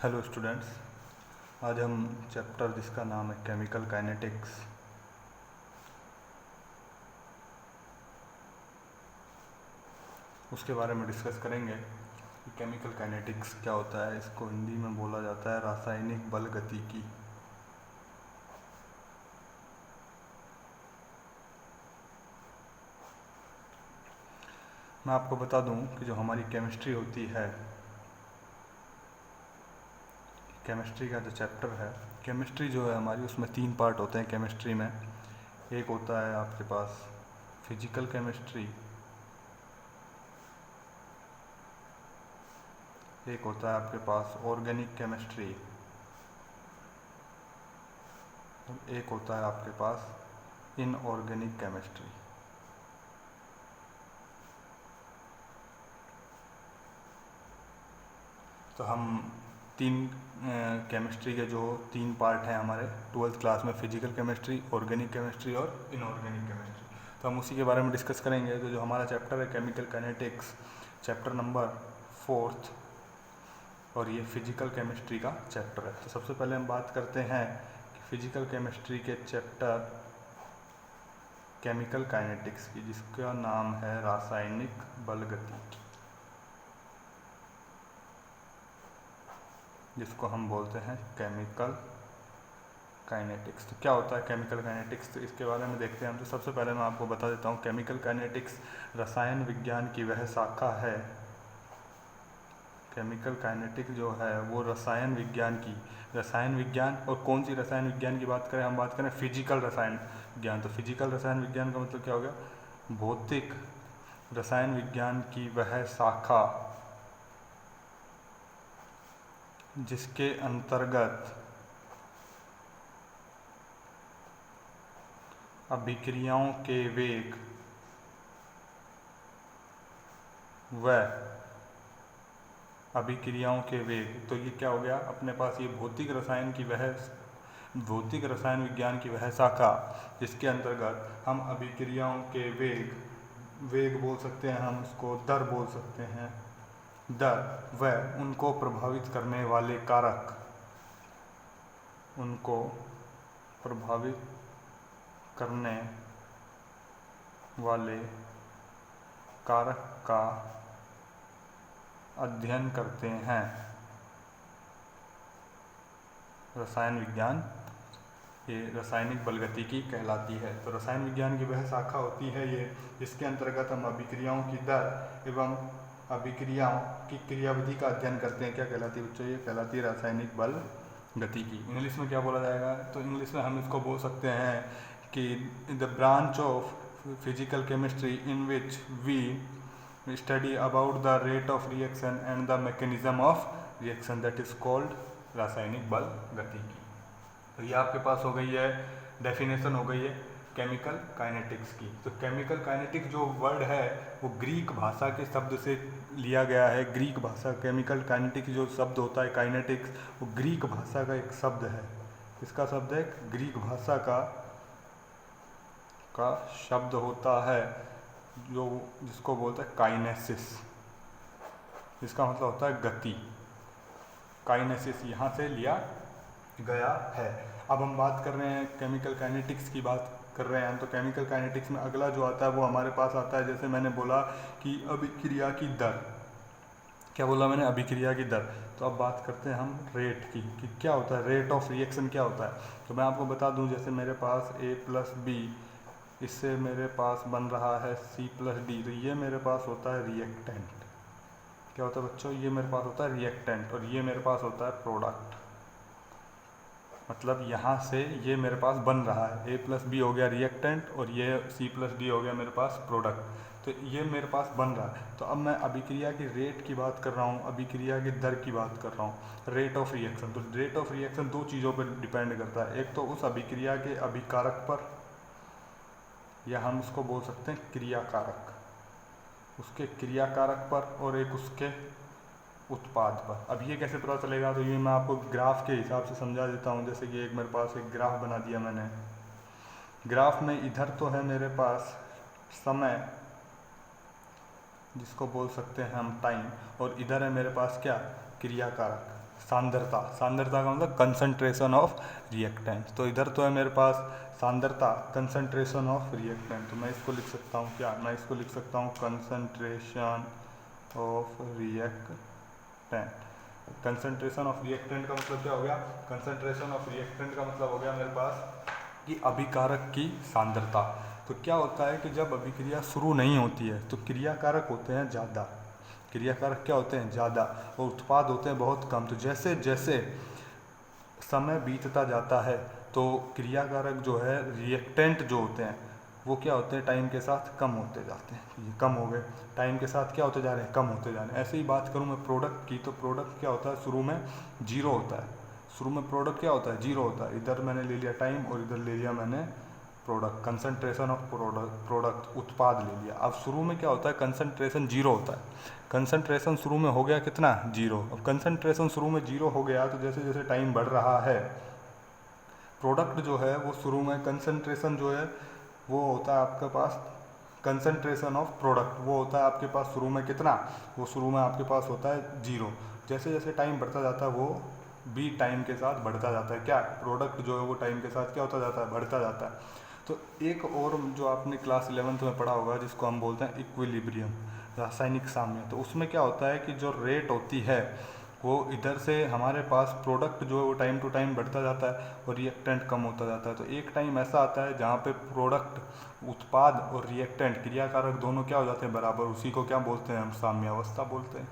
Hello students, आज हम chapter जिसका नाम है केमिकल काइनेटिक्स उसके बारे में डिस्कस करेंगे कि केमिकल काइनेटिक्स क्या होता है। इसको हिंदी में बोला जाता है रासायनिक बल गतिकी। मैं आपको बता दूं कि जो हमारी केमिस्ट्री होती है, केमिस्ट्री का जो चैप्टर है, केमिस्ट्री जो है हमारी, उसमें 3 पार्ट होते हैं केमिस्ट्री में। एक होता है आपके पास फिजिकल केमिस्ट्री, एक होता है आपके पास ऑर्गेनिक केमिस्ट्री, और एक होता है आपके पास इनऑर्गेनिक केमिस्ट्री। तो हम केमिस्ट्री के जो 3 पार्ट हैं हमारे 12th क्लास में, फिजिकल केमिस्ट्री, ऑर्गेनिक केमिस्ट्री और इनऑर्गेनिक केमिस्ट्री, तो हम उसी के बारे में डिस्कस करेंगे। तो जो हमारा चैप्टर है chemical kinetics, chapter number 4th, और ये फिजिकल केमिस्ट्री का चैप्टर है। तो सबसे पहले हम बात करते हैं कि फिजिकल केमिस्ट्री के चैप्टर केमिकल काइनेटिक्स की, जिसका नाम है रासायनिक बल गतिकी, जिसको हम बोलते हैं केमिकल काइनेटिक्स। तो क्या होता है केमिकल काइनेटिक्स, तो इसके बारे में देखते हैं हम। तो सबसे पहले मैं आपको बता देता हूँ, केमिकल काइनेटिक्स रसायन विज्ञान की वह शाखा है। केमिकल काइनेटिक्स जो है वो रसायन विज्ञान, और कौन सी रसायन विज्ञान की बात करें, हम बात करें फिजिकल रसायन विज्ञान। तो फिजिकल रसायन विज्ञान का मतलब क्या हो गया, भौतिक रसायन विज्ञान की वह शाखा जिसके अंतर्गत अभिक्रियाओं के वेग व अभिक्रियाओं के वेग, तो ये क्या हो गया अपने पास, ये भौतिक रसायन विज्ञान की वह शाखा जिसके अंतर्गत हम अभिक्रियाओं के वेग बोल सकते हैं, हम उसको दर बोल सकते हैं, दर व उनको प्रभावित करने वाले कारक, उनको प्रभावित करने वाले कारक का अध्ययन करते हैं। रसायन विज्ञान ये रासायनिक बल गतिकी कहलाती है। तो रसायन विज्ञान की वह शाखा होती है ये, जिसके अंतर्गत हम अभिक्रियाओं की दर एवं अभिक्रियाओं की क्रियाविधि का अध्ययन करते हैं। क्या कहलाती है बच्चों, ये कहलाती है रासायनिक बल गतिकी। इंग्लिश में क्या बोला जाएगा, तो इंग्लिश में हम इसको बोल सकते हैं कि the branch of physical chemistry in which we study about the rate of reaction and the mechanism of reaction, that is called रासायनिक बल गतिकी। तो ये आपके पास हो गई है डेफिनेशन, हो गई है केमिकल काइनेटिक्स की। तो केमिकल काइनेटिक्स जो वर्ड है वो ग्रीक भाषा के शब्द से लिया गया है। ग्रीक भाषा, केमिकल काइनेटिक्स जो शब्द होता है काइनेटिक्स, वो ग्रीक भाषा का एक शब्द है। इसका शब्द है ग्रीक भाषा का शब्द होता है जो जिसको बोलते हैं काइनेसिस, इसका मतलब होता है गति। काइनेसिस यहाँ से लिया गया है। अब हम बात कर रहे हैं केमिकल काइनेटिक्स की बात कर रहे हैं, तो केमिकल काइनेटिक्स में अगला जो आता है वो हमारे पास आता है, जैसे मैंने बोला कि अभिक्रिया की दर, क्या बोला मैंने, अभिक्रिया की दर। तो अब बात करते हैं हम रेट की, कि क्या होता है रेट ऑफ रिएक्शन, क्या होता है। तो मैं आपको बता दूं, जैसे मेरे पास A+B, इससे मेरे पास बन रहा है C+D, तो ये मेरे पास होता है रिएक्टेंट। क्या होता है बच्चों, ये मेरे पास होता है रिएक्टेंट, और ये मेरे पास होता है प्रोडक्ट। मतलब यहाँ से ये मेरे पास बन रहा है, A+B हो गया रिएक्टेंट, और ये C+D हो गया मेरे पास प्रोडक्ट। तो ये मेरे पास बन रहा है। तो अब मैं अभिक्रिया की रेट की बात कर रहा हूँ, अभिक्रिया की दर की बात कर रहा हूँ, रेट ऑफ रिएक्शन। तो रेट ऑफ रिएक्शन 2 चीज़ों पर डिपेंड करता है, एक तो उस अभिक्रिया के अभिकारक पर, या हम उसको बोल सकते हैं क्रियाकारक, उसके क्रियाकारक पर, और एक उसके उत्पाद पर। अब ये कैसे पता चलेगा, तो ये मैं आपको ग्राफ के हिसाब से समझा देता हूँ। जैसे कि एक मेरे पास एक ग्राफ बना दिया मैंने। ग्राफ में इधर तो है मेरे पास समय, जिसको बोल सकते हैं हम टाइम, और इधर है मेरे पास क्या, क्रियाकारक। सांद्रता, सांद्रता का मतलब कंसंट्रेशन ऑफ रिएक्टेंट। तो इधर तो है मेरे पास सांद्रता, कंसंट्रेशन ऑफ रिएक्टेंट, तो मैं इसको लिख सकता हूँ क्या, मैं इसको लिख सकता हूँ concentration of reactant. Concentration of reactant का मतलब क्या हो गया, कंसंट्रेशन ऑफ रिएक्टेंट का मतलब हो गया मेरे पास कि अभिकारक की सांद्रता। तो क्या होता है कि जब अभिक्रिया शुरू नहीं होती है तो क्रियाकारक होते हैं ज़्यादा, क्रियाकारक क्या होते हैं ज़्यादा, और उत्पाद होते हैं बहुत कम। तो जैसे जैसे समय बीतता जाता है तो क्रियाकारक जो है, रिएक्टेंट जो होते हैं वो क्या होते हैं, टाइम के साथ कम होते जाते हैं। ये कम हो गए, टाइम के साथ क्या होते जा रहे हैं, कम होते जा रहे हैं। ऐसे ही बात करूँ मैं प्रोडक्ट की, तो प्रोडक्ट क्या होता है, शुरू में जीरो होता है, शुरू में प्रोडक्ट क्या होता है, जीरो होता है। इधर मैंने ले लिया टाइम और इधर ले लिया मैंने प्रोडक्ट, कंसंट्रेशन ऑफ प्रोडक्ट उत्पाद ले लिया। अब शुरू में क्या होता है, कंसंट्रेशन जीरो होता है, कंसंट्रेशन शुरू में हो गया कितना, जीरो। अब कंसंट्रेशन शुरू में जीरो हो गया तो जैसे जैसे टाइम बढ़ रहा है, प्रोडक्ट जो है वो शुरू में कंसंट्रेशन जो है वो होता है आपके पास, कंसंट्रेशन ऑफ प्रोडक्ट वो होता है आपके पास शुरू में कितना, वो शुरू में आपके पास होता है जीरो। जैसे जैसे टाइम बढ़ता जाता है वो भी टाइम के साथ बढ़ता जाता है, क्या, प्रोडक्ट जो है वो टाइम के साथ क्या होता जाता है, बढ़ता जाता है। तो एक और जो आपने क्लास 11th में पढ़ा होगा जिसको हम बोलते हैं इक्विलिब्रियम, रासायनिक साम्य, तो उसमें क्या होता है कि जो रेट होती है वो इधर से हमारे पास प्रोडक्ट जो है वो टाइम टू टाइम बढ़ता जाता है और रिएक्टेंट कम होता जाता है। तो एक टाइम ऐसा आता है जहाँ पे प्रोडक्ट, उत्पाद और रिएक्टेंट क्रियाकारक दोनों क्या हो जाते हैं, बराबर, उसी को क्या बोलते हैं हम, साम्यावस्था बोलते हैं।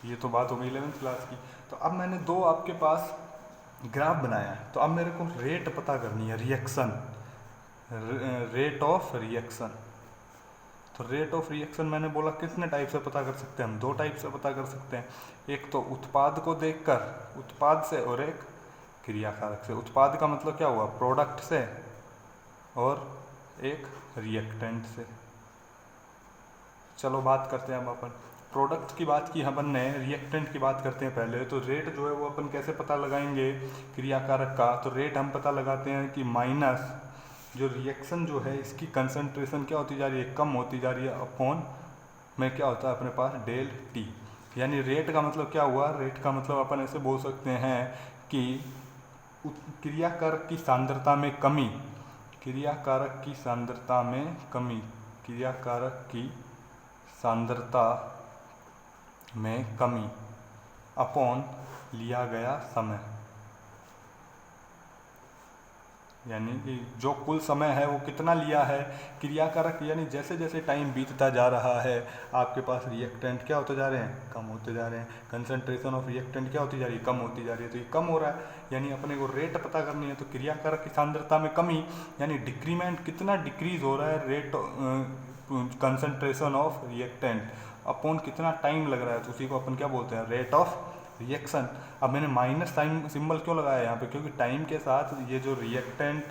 ये तो बात हो गई 11th क्लास की। तो अब मैंने दो आपके पास ग्राफ बनाया है, तो अब मेरे को रेट पता करनी है, रिएक्शन, रेट ऑफ रिएक्शन। तो रेट ऑफ रिएक्शन मैंने बोला कितने टाइप से पता कर सकते हैं हम, दो टाइप से पता कर सकते हैं, एक तो उत्पाद को देखकर, उत्पाद से, और एक क्रियाकारक से। उत्पाद का मतलब क्या हुआ, प्रोडक्ट से, और एक रिएक्टेंट से। चलो बात करते हैं अब अपन प्रोडक्ट की बात की अपन ने, रिएक्टेंट की बात करते हैं पहले। तो रेट जो है वो अपन कैसे पता लगाएंगे क्रियाकारक का, तो रेट हम पता लगाते हैं कि माइनस जो रिएक्शन जो है इसकी कंसंट्रेशन क्या होती जा रही है, कम होती जा रही है, अपॉन में क्या होता है अपने पास डेल टी। यानी रेट का मतलब क्या हुआ, रेट का मतलब अपन ऐसे बोल सकते हैं कि क्रियाकारक की सांद्रता में कमी, क्रियाकारक की सांद्रता में कमी, क्रियाकारक की सांद्रता में कमी अपॉन लिया गया समय, यानी कि जो कुल समय है वो कितना लिया है क्रियाकारक, यानी जैसे जैसे टाइम बीतता जा रहा है आपके पास रिएक्टेंट क्या होते जा रहे हैं, कम होते जा रहे हैं, कंसंट्रेशन ऑफ रिएक्टेंट क्या होती जा रही है, कम होती जा रही है। तो ये कम हो रहा है, यानी अपने को रेट पता करनी है। तो क्रियाकारक की सांद्रता में कमी यानी डिक्रीमेंट, कितना डिक्रीज हो रहा है rate concentration of reactant upon कितना टाइम लग रहा है, तो उसी को अपन क्या बोलते हैं, रेट ऑफ रिएक्शन। अब मैंने माइनस टाइम सिंबल क्यों लगाया है यहाँ पे, क्योंकि टाइम के साथ ये जो रिएक्टेंट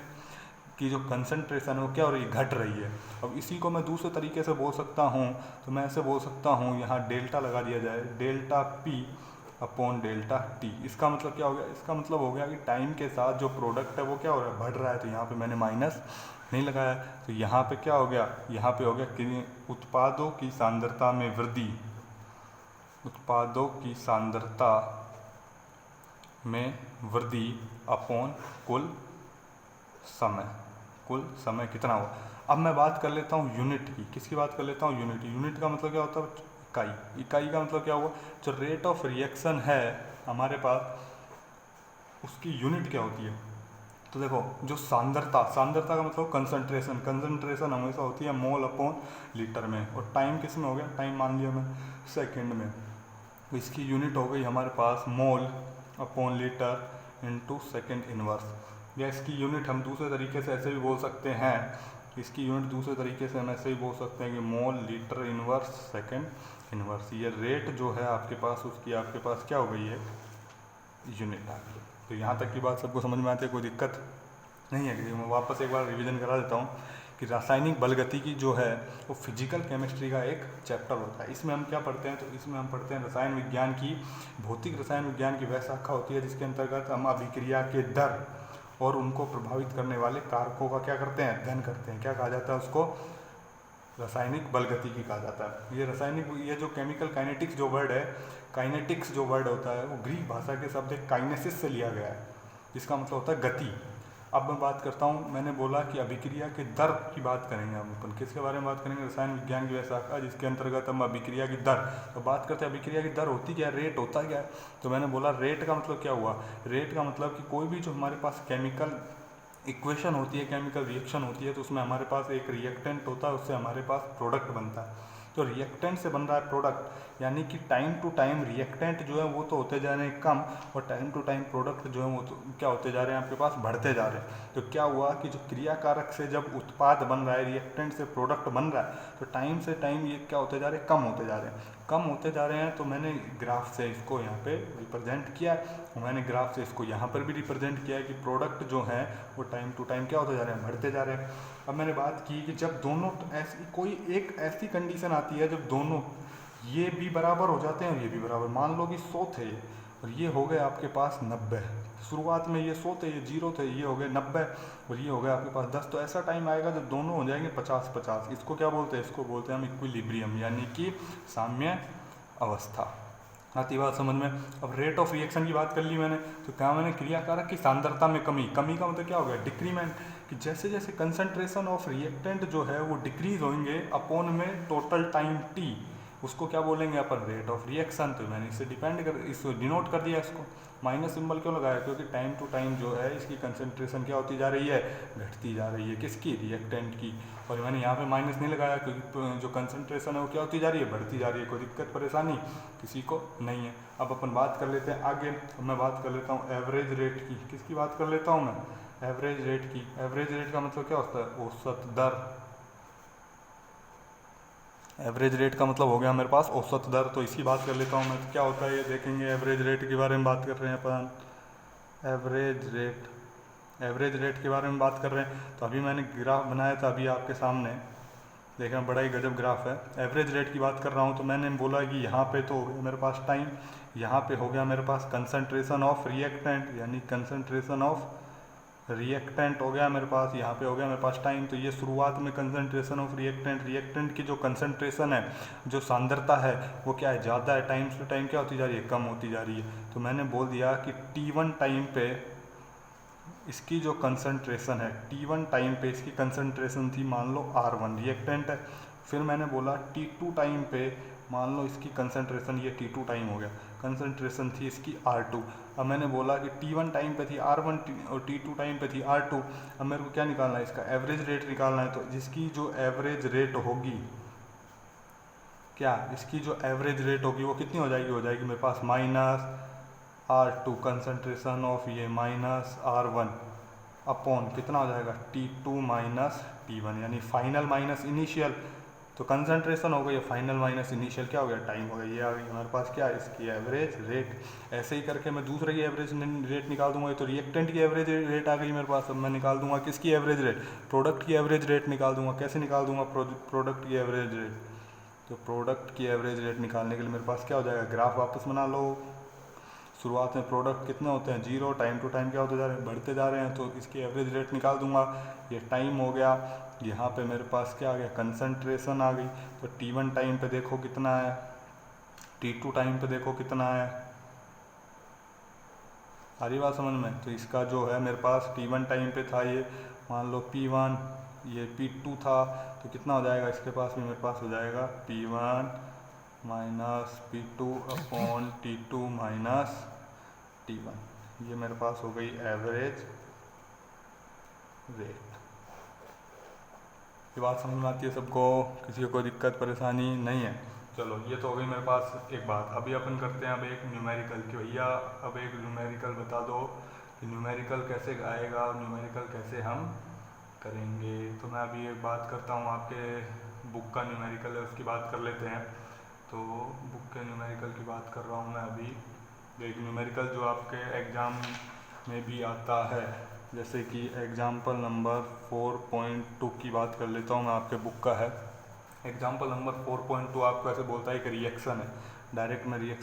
की जो कंसंट्रेशन है वो क्या हो रही है, घट रही है। अब इसी को मैं दूसरे तरीके से बोल सकता हूँ, तो मैं ऐसे बोल सकता हूँ, यहाँ डेल्टा लगा दिया जाए, delta P upon delta T. इसका मतलब क्या हो गया, इसका मतलब हो गया कि टाइम के साथ जो प्रोडक्ट है वो क्या हो रहा है, बढ़ रहा है। तो यहाँ पे मैंने माइनस नहीं लगाया, तो यहाँ पे क्या हो गया, यहाँ पे हो गया कि उत्पादों की सांद्रता में वृद्धि, उत्पादों की सांद्रता में वृद्धि अपॉन कुल समय, कुल समय कितना हुआ। अब मैं बात कर लेता हूँ यूनिट की, किसकी बात कर लेता हूँ, यूनिट। यूनिट का मतलब क्या होता है, इकाई। इकाई का मतलब क्या हुआ, जो रेट ऑफ रिएक्शन है हमारे पास उसकी यूनिट क्या होती है। तो देखो जो सांद्रता, सांद्रता का मतलब कंसंट्रेशन, कंसंट्रेशन हमेशा होती है मोल अपॉन लीटर में, और टाइम किस में हो गया, टाइम मान लिया मैं सेकंड में, तो इसकी यूनिट हो गई हमारे पास mole upon litre into second inverse. या इसकी यूनिट हम दूसरे तरीके से ऐसे भी बोल सकते हैं, इसकी यूनिट दूसरे तरीके से हम ऐसे ही बोल सकते हैं कि mole litre inverse second inverse. ये रेट जो है आपके पास उसकी आपके पास क्या हो गई है, यूनिट आ गई। तो यहाँ तक की बात सबको समझ में आती है, कोई दिक्कत नहीं है। कि मैं वापस एक बार रिवीजन करा देता हूँ कि रासायनिक बलगतिकी जो है वो फिजिकल केमिस्ट्री का एक चैप्टर होता है। इसमें हम क्या पढ़ते हैं, तो इसमें हम पढ़ते हैं रसायन विज्ञान की, भौतिक रसायन विज्ञान की वह शाखा होती है जिसके अंतर्गत हम अभिक्रिया के दर और उनको प्रभावित करने वाले कारकों का क्या करते हैं, अध्ययन करते हैं। क्या कहा जाता है उसको, रासायनिक बलगतिकी कहा जाता है। ये रासायनिक, ये जो केमिकल काइनेटिक्स जो वर्ड है, काइनेटिक्स जो वर्ड होता है वो ग्रीक भाषा के शब्द काइनेसिस से लिया गया है, जिसका मतलब होता है गति। अब मैं बात करता हूँ, मैंने बोला कि अभिक्रिया के दर की बात करेंगे हम अपन। किसके बारे में बात करेंगे? रसायन विज्ञान की वह शाखा जिसके अंतर्गत हम अभिक्रिया की दर। तो बात करते हैं अभिक्रिया की दर होती क्या है, रेट होता क्या है। तो मैंने बोला रेट का मतलब क्या हुआ, रेट का मतलब कि कोई भी जो हमारे पास केमिकल इक्वेशन होती है, केमिकल रिएक्शन होती है, तो उसमें हमारे पास एक रिएक्टेंट होता है, उससे हमारे पास प्रोडक्ट बनता है। तो रिएक्टेंट से बन रहा है प्रोडक्ट, यानी कि टाइम टू टाइम रिएक्टेंट जो है वो तो होते जा रहे हैं कम, और टाइम टू टाइम प्रोडक्ट जो है वो तो क्या होते जा रहे हैं आपके पास, बढ़ते जा रहे हैं। तो क्या हुआ कि जो क्रियाकारक से जब उत्पाद बन रहा है, रिएक्टेंट से प्रोडक्ट बन रहा है, तो टाइम से टाइम ये क्या होते जा रहे हैं, कम होते जा रहे हैं, कम होते जा रहे हैं। तो मैंने ग्राफ से इसको यहाँ पे रिप्रेजेंट किया है, मैंने ग्राफ से इसको यहाँ पर भी रिप्रेजेंट किया है कि प्रोडक्ट जो है वो टाइम टू टाइम क्या होते जा रहे हैं, बढ़ते जा रहे हैं। अब मैंने बात की कि जब दोनों ऐसी कोई एक ऐसी कंडीशन आती है जब दोनों ये भी बराबर हो जाते हैं और ये भी बराबर, मान लो कि 100 थे और ये हो गए आपके पास 90। शुरुआत में ये 100 थे, ये 0 थे, ये हो गए 90 और ये हो गए आपके पास 10। तो ऐसा टाइम आएगा जब दोनों हो जाएंगे 50-50। इसको क्या बोलते हैं, इसको बोलते हैं हम इक्विलिब्रियम, यानी कि साम्य अवस्था। आती बात समझ में। अब रेट ऑफ रिएक्शन की बात कर ली मैंने, तो क्या मैंने क्रियाकारक की सांद्रता में कमी, कमी का मतलब क्या हो गया, डिक्रीमेंट, कि जैसे जैसे कंसंट्रेशन ऑफ रिएक्टेंट जो है वो डिक्रीज होंगे अपॉन में टोटल टाइम टी, उसको क्या बोलेंगे अपन, रेट ऑफ रिएक्शन। तो मैंने इससे इसको डिनोट कर दिया, इसको माइनस सिंबल क्यों लगाया, क्योंकि टाइम टू टाइम जो है इसकी कंसंट्रेशन क्या होती जा रही है, घटती जा रही है, किसकी, रिएक्टेंट की। और मैंने यहाँ पे माइनस नहीं लगाया क्योंकि जो कंसंट्रेशन है वो क्या होती जा रही है, बढ़ती जा रही है, कोई दिक्कत परेशानी किसी को नहीं है। अब अपन बात कर लेते हैं आगे, मैं बात कर लेता हूँ एवरेज रेट की। किसकी बात कर लेता हूँ मैं, एवरेज रेट की। एवरेज रेट का मतलब क्या होता है, औसत दर। एवरेज रेट का मतलब हो गया मेरे पास औसत दर, तो इसकी बात कर लेता हूँ मैं। तो क्या होता है ये देखेंगे, एवरेज रेट के बारे में बात कर रहे हैं अपन, एवरेज रेट, एवरेज रेट के बारे में बात कर रहे हैं। तो अभी मैंने ग्राफ बनाया था अभी आपके सामने, देखना बड़ा ही गजब ग्राफ है। एवरेज रेट की बात कर रहा हूँ, तो मैंने बोला कि यहाँ पे तो हो गया मेरे पास टाइम, यहाँ पे हो गया मेरे पास कंसंट्रेशन ऑफ रिएक्टेंट, यानी कंसंट्रेशन ऑफ रिएक्टेंट हो गया मेरे पास, यहाँ पे हो गया मेरे पास टाइम। तो ये शुरुआत में कंसंट्रेशन ऑफ रिएक्टेंट, रिएक्टेंट की जो कंसंट्रेशन है, जो सांद्रता है वो क्या है, ज़्यादा है, टाइम टू टाइम क्या होती जा रही है, कम होती जा रही है। तो मैंने बोल दिया कि T1 टाइम पे इसकी जो कंसंट्रेशन है, T1 टाइम पे इसकी कंसंट्रेशन थी मान लो R1, रिएक्टेंट है। फिर मैंने बोला T2 टाइम पे मान लो इसकी कंसंट्रेशन, ये T2 टाइम हो गया, कंसंट्रेशन थी इसकी R2। अब मैंने बोला कि T1 टाइम पे थी R1 और T2 टाइम पे थी R2। अब मेरे को क्या निकालना है, इसका एवरेज रेट निकालना है। तो जिसकी जो एवरेज रेट होगी, क्या इसकी जो एवरेज रेट होगी वो कितनी हो जाएगी मेरे पास माइनस R2 कंसंट्रेशन ऑफ ये माइनस R1 अपॉन कितना हो जाएगा T2 माइनस T1, यानी फाइनल माइनस इनिशियल। तो कंसंट्रेशन हो गई, फाइनल माइनस इनिशियल क्या हो गया, टाइम हो गया। ये आ गई हमारे पास क्या है, इसकी एवरेज रेट। ऐसे ही करके मैं दूसरे की एवरेज रेट निकाल दूंगा। तो रिएक्टेंट की एवरेज रेट आ गई मेरे पास। अब मैं निकाल दूंगा किसकी एवरेज रेट, प्रोडक्ट की एवरेज रेट निकाल दूंगा। कैसे निकाल दूंगा, प्रोडक्ट की एवरेज रेट। तो प्रोडक्ट की एवरेज रेट निकालने के लिए मेरे पास क्या हो जाएगा, ग्राफ वापस बना लो। शुरुआत में प्रोडक्ट कितने होते हैं, 0, टाइम टू टाइम क्या होते जा रहे हैं, बढ़ते जा रहे हैं। तो इसकी एवरेज रेट निकाल दूंगा। ये टाइम हो गया, यहाँ पे मेरे पास क्या आ गया, कंसंट्रेशन आ गई। तो T1 टाइम पे देखो कितना है, T2 टाइम पे देखो कितना है, सारी बात समझ में। तो इसका जो है मेरे पास T1 टाइम पे था ये मान लो P1, ये P2 था, तो कितना हो जाएगा इसके पास भी, मेरे पास हो जाएगा P1 minus P2 upon T2 minus T1। ये मेरे पास हो गई एवरेज रेट। ये बात समझ में आती है सबको, किसी को कोई दिक्कत परेशानी नहीं है। चलो ये तो हो गई मेरे पास एक बात। अभी अपन करते हैं अब एक न्यूमेरिकल कि भैया अब एक न्यूमेरिकल बता दो कि न्यूमेरिकल कैसे आएगा, न्यूमेरिकल कैसे हम करेंगे। तो मैं अभी एक बात करता हूँ, आपके बुक का न्यूमेरिकल है उसकी बात कर लेते हैं। तो बुक के न्यूमेरिकल की बात कर रहा हूँ मैं अभी। एक न्यूमेरिकल जो आपके एग्ज़ाम में भी आता है, जैसे कि एग्जाम्पल नंबर 4.2 की बात कर लेता हूँ मैं, आपके बुक का है। एग्जाम्पल नंबर 4.2 आपको ऐसे बोलता है कि रिएक्शन है, डायरेक्ट में रिएक्शन